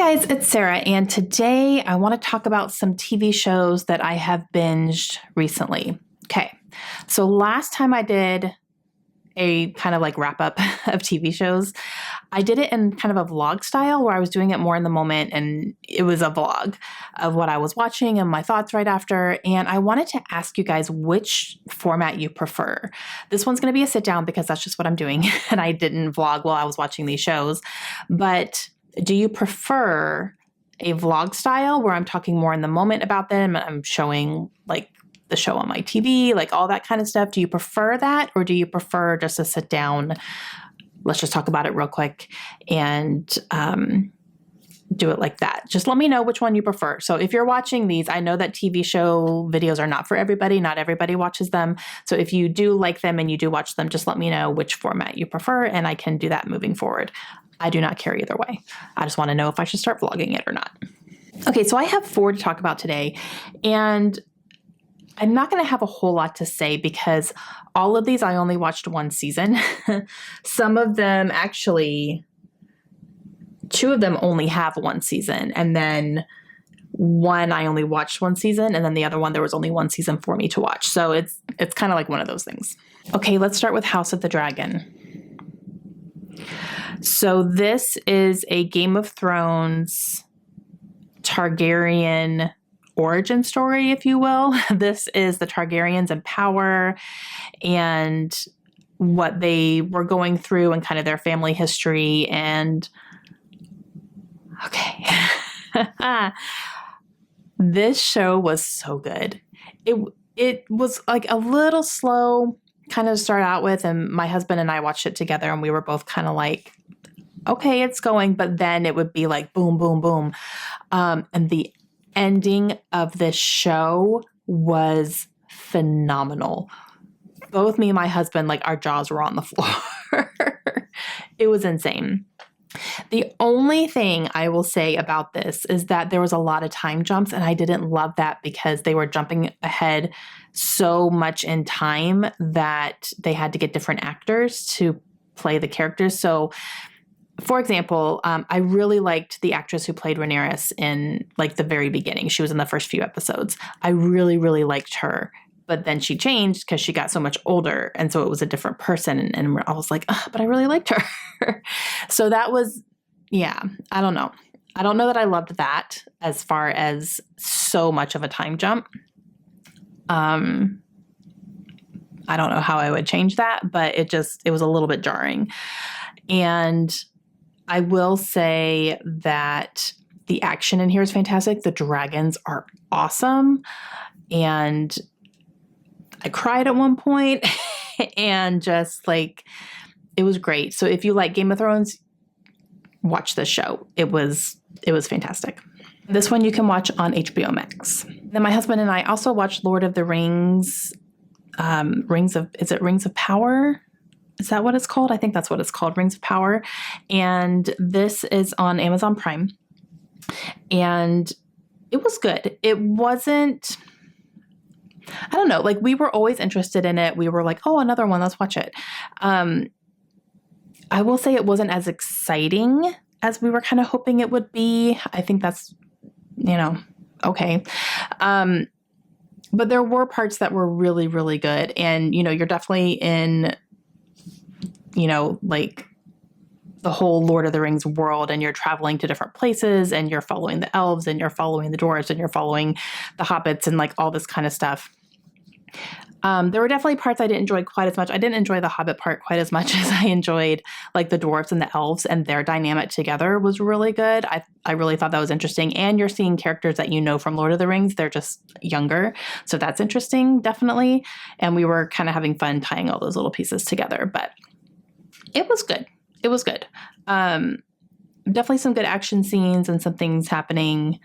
Hey guys, it's Sarah, and today I want to talk about some TV shows that I have binged recently. Okay, so last time I did a kind of like wrap up of TV shows, I did it in kind of a vlog style where I was doing it more in the moment, and it was a vlog of what I was watching and my thoughts right after. And I wanted to ask you guys which format you prefer. This one's going to be a sit down because that's just what I'm doing, and I didn't vlog while I was watching these shows, but do you prefer a vlog style where I'm talking more in the moment about them? I'm showing like the show on my TV, like all that kind of stuff. Do you prefer that, or do you prefer just to sit down? Let's just talk about it real quick and do it like that. Just let me know which one you prefer. So if you're watching these, I know that TV show videos are not for everybody. Not everybody watches them. So if you do like them and you do watch them, just let me know which format you prefer, and I can do that moving forward. I do not care either way. I just want to know if I should start vlogging it or not. Okay, so I have 4 to talk about today, and I'm not going to have a whole lot to say because all of these I only watched one season. Some of them actually, 2 of them only have one season, and then one I only watched one season, and then the other one there was only one season for me to watch. So it's kind of like one of those things. Okay, let's start with House of the Dragon. So this is a Game of Thrones Targaryen origin story, if you will. This is the Targaryens in power and what they were going through and kind of their family history. And okay, this show was so good. It was like a little slow kind of start out with, and my husband and I watched it together, and we were both kind of like, okay, it's going, but then it would be like boom, boom, boom. And the ending of this show was phenomenal. Both me and my husband, like our jaws were on the floor. It was insane. The only thing I will say about this is that there was a lot of time jumps, and I didn't love that because they were jumping ahead so much in time that they had to get different actors to play the characters. So, for example, I really liked the actress who played Rhaenyra in like the very beginning. She was in the first few episodes. I really, really liked her. But then she changed because she got so much older. And so it was a different person. And I was like, but I really liked her. So that was, yeah, I don't know. I don't know that I loved that as far as so much of a time jump. I don't know how I would change that, but it was a little bit jarring. And I will say that the action in here is fantastic. The dragons are awesome. And I cried at one point and just like, it was great. So if you like Game of Thrones, watch this show. It was fantastic. This one you can watch on HBO Max. Then my husband and I also watched Lord of the Rings, Rings of Power? Is that what it's called? I think that's what it's called, Rings of Power. And this is on Amazon Prime. And it was good. It wasn't, I don't know, like we were always interested in it. We were like, oh, another one, let's watch it. I will say it wasn't as exciting as we were kind of hoping it would be. I think that's, okay. But there were parts that were really, really good. And, you're definitely in, like the whole Lord of the Rings world, and you're traveling to different places, and you're following the elves, and you're following the dwarves, and you're following the hobbits, and like all this kind of stuff. There were definitely parts I didn't enjoy quite as much. I didn't enjoy the hobbit part quite as much as I enjoyed like the dwarves and the elves, and their dynamic together was really good. I really thought that was interesting. And you're seeing characters that you know from Lord of the Rings. They're just younger. So that's interesting, definitely. And we were kind of having fun tying all those little pieces together, but it was good. It was good. Definitely some good action scenes and some things happening.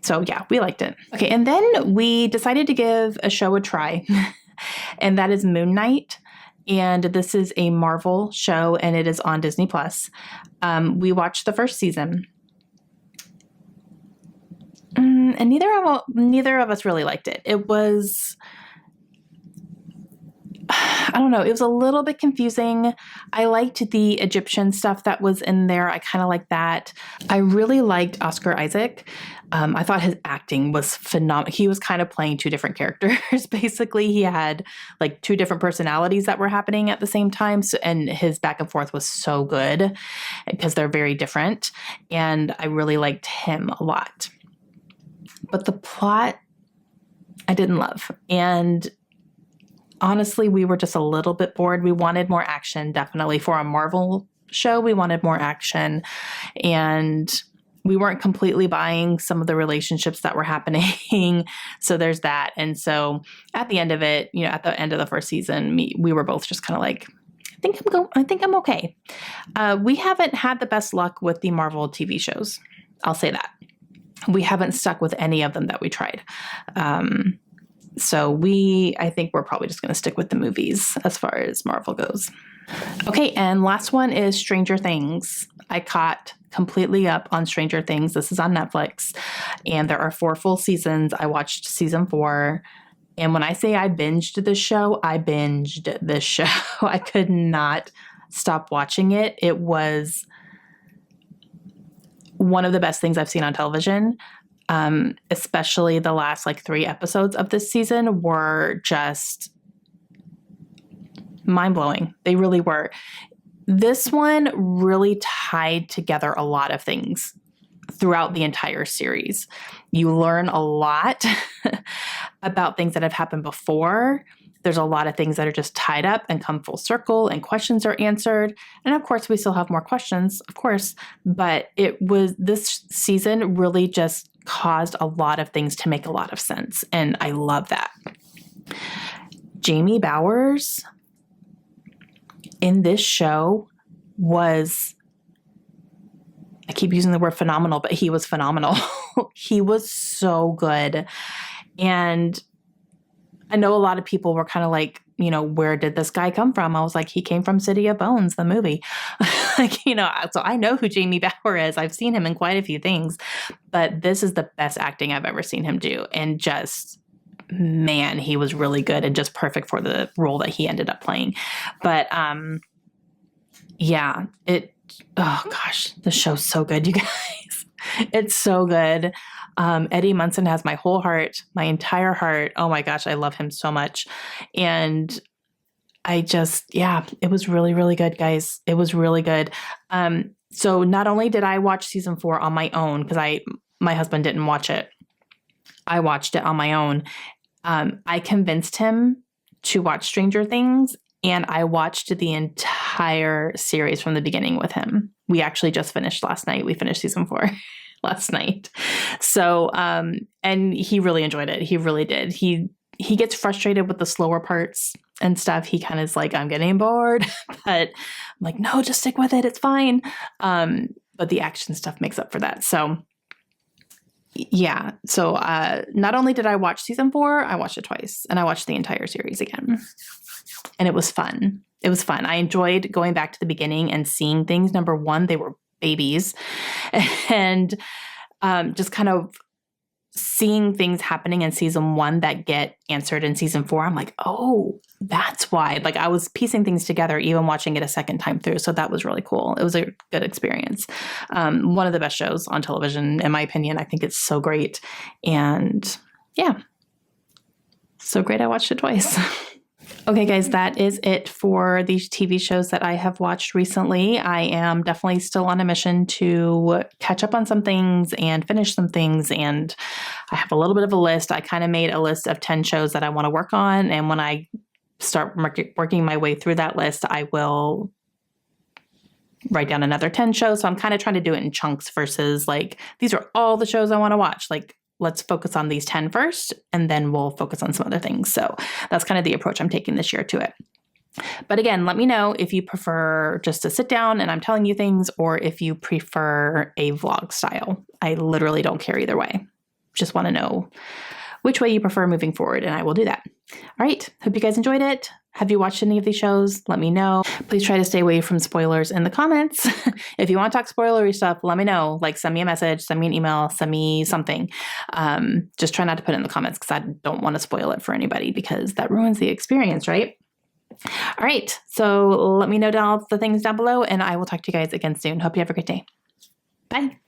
So yeah, we liked it. Okay, and then we decided to give a show a try, and that is Moon Knight. And this is a Marvel show, and it is on Disney+. We watched the first season, and neither of us really liked it. It was I don't know. It was a little bit confusing. I liked the Egyptian stuff that was in there. I kind of like that. I really liked Oscar Isaac. I thought his acting was phenomenal. He was kind of playing two different characters. Basically, he had like two different personalities that were happening at the same time. So, and his back and forth was so good because they're very different. And I really liked him a lot. But the plot, I didn't love. And honestly, we were just a little bit bored. We wanted more action, definitely. For a Marvel show, we wanted more action. And we weren't completely buying some of the relationships that were happening. So there's that. And so at the end of it, at the end of the first season, we were both just kind of like, I think I'm okay. We haven't had the best luck with the Marvel TV shows. I'll say that. We haven't stuck with any of them that we tried. So I think we're probably just going to stick with the movies as far as Marvel goes. Okay, and last one is Stranger Things. I caught completely up on Stranger Things. This is on Netflix, and there are 4 full seasons. I watched season 4, and when I say I binged this show, I binged this show. I could not stop watching it. It was one of the best things I've seen on television. Especially the last 3 episodes of this season were just mind-blowing. They really were. This one really tied together a lot of things throughout the entire series. You learn a lot about things that have happened before. There's a lot of things that are just tied up and come full circle, and questions are answered. And of course, we still have more questions, of course, but this season really just caused a lot of things to make a lot of sense. And I love that. Jamie Bowers in this show was, I keep using the word phenomenal, but he was phenomenal. He was so good. And I know a lot of people were kind of like, where did this guy come from? I was like, he came from City of Bones, the movie. So I know who Jamie Bauer is. I've seen him in quite a few things, but this is the best acting I've ever seen him do. And just, man, he was really good and just perfect for the role that he ended up playing. But, yeah, oh gosh, the show's so good, you guys. It's so good. Eddie Munson has my whole heart, my entire heart. Oh my gosh, I love him so much. And it was really, really good, guys. It was really good. So not only did I watch season 4 on my own, because my husband didn't watch it. I watched it on my own. I convinced him to watch Stranger Things, and I watched the entire series from the beginning with him. We actually just finished last night. We finished season 4 last night. So, and he really enjoyed it. He really did. He gets frustrated with the slower parts and stuff. He kind of is like, I'm getting bored, but I'm like, no, just stick with it. It's fine. But the action stuff makes up for that. So yeah. So, not only did I watch season 4, I watched it twice, and I watched the entire series again, and it was fun. It was fun. I enjoyed going back to the beginning and seeing things. Number one, they were babies, and just kind of seeing things happening in season 1 that get answered in season 4. I'm like, oh, that's why. I was piecing things together, even watching it a second time through. So that was really cool. It was a good experience. One of the best shows on television, in my opinion. I think it's so great. And yeah, so great. I watched it twice. Okay, guys, that is it for these TV shows that I have watched recently. I am definitely still on a mission to catch up on some things and finish some things. And I have a little bit of a list. I kind of made a list of 10 shows that I want to work on. And when I start working my way through that list, I will write down another 10 shows. So I'm kind of trying to do it in chunks versus these are all the shows I want to watch. Let's focus on these 10 first, and then we'll focus on some other things. So that's kind of the approach I'm taking this year to it. But again, let me know if you prefer just to sit down and I'm telling you things, or if you prefer a vlog style. I literally don't care either way. Just want to know which way you prefer moving forward, and I will do that. All right. Hope you guys enjoyed it. Have you watched any of these shows? Let me know. Please try to stay away from spoilers in the comments. If you want to talk spoilery stuff, let me know. Send me a message, send me an email, send me something. Just try not to put it in the comments, because I don't want to spoil it for anybody, because that ruins the experience, right? All right. So let me know all the things down below, and I will talk to you guys again soon. Hope you have a great day. Bye.